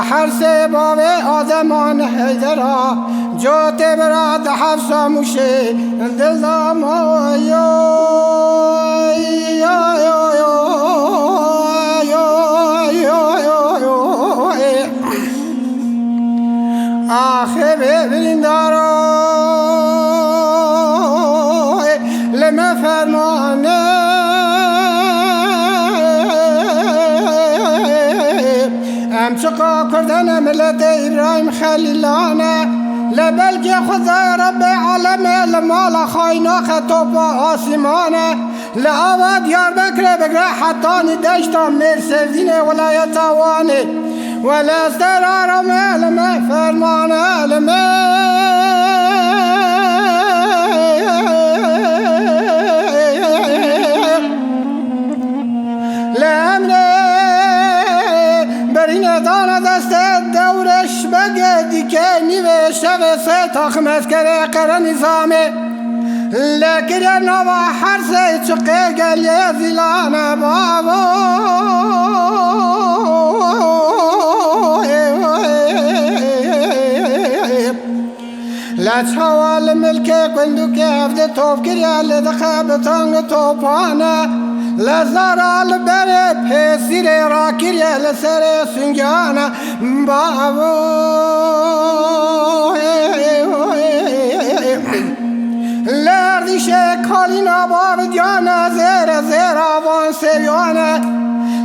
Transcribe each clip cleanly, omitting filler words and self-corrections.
لحر سے باوے آدمان حیدرا جو تبراد حفظ موشے دل دامایو آخر بریندارو لما فرمانه امچقا کردن ملت ابراهیم خلیلانه لبلک خدای رب عالم المال خاینا خطا با آسمانه لعواد یار بکره بگره حتانی دشتا میر سردین ولایت وانه ولا استرار ملم فرمان علم لامر برین دان دست دورش بگدی که نیوشته و سه تاخمت کرده قرار نظامه لکن نوا حرسه چقه گلی زیلان بابا لچوال ملک کندو که افده توب کریا لدخب تانگ توپانه لزارال بره پیسیر را کریا لسر سنگانه بابو لردیشه کالینا باب دیانه زیر آوان سریانه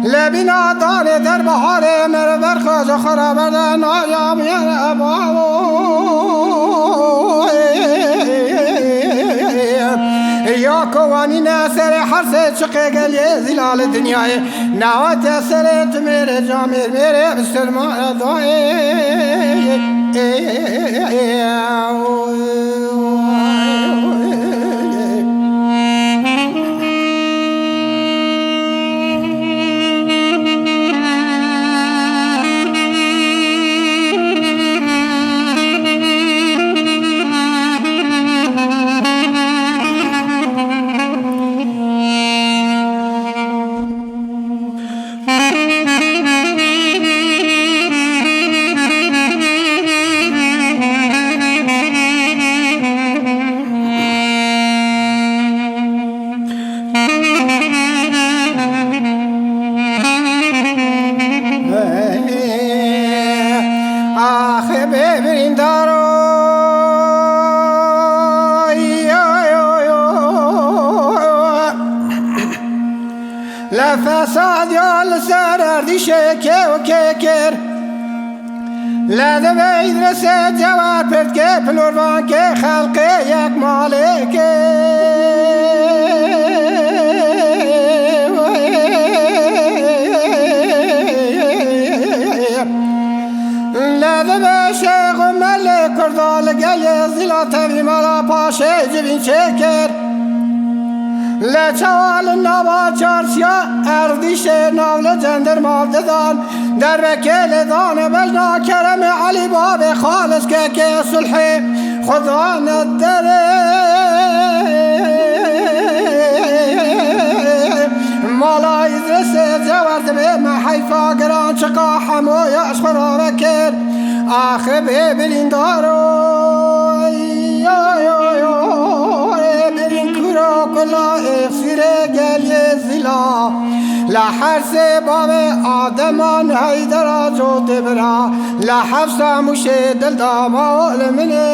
لبینا داره در بحاره مره برخواج خرابرده نایا میانه بابو یا کوانی نسر حرس چقه گلی زلال دنیای نوات سرت میره جامیر میره بسرمان دای لفساد یا لسر دیشه که و که کر لده بید رسه جوار پرد که پلوروان که خلق یک مالکه لده به شیخ و ملک کردال گل زیلا تبی مالا پاشه جبین چکر لچوال نوا چارسیا اردیش ناول جندر مالددان در وکل دان بجنا کرم علی باب خالص که صلح خدا ندره مالا ادرس جورد به محیفا گران چقا حمویاش خرابه کرد آخر ببرین دارو کلا اخسیر گلی زیلا لحر سے باوے آدمان حیدرا جو تبرا لحفظ موشے دل داما علمنے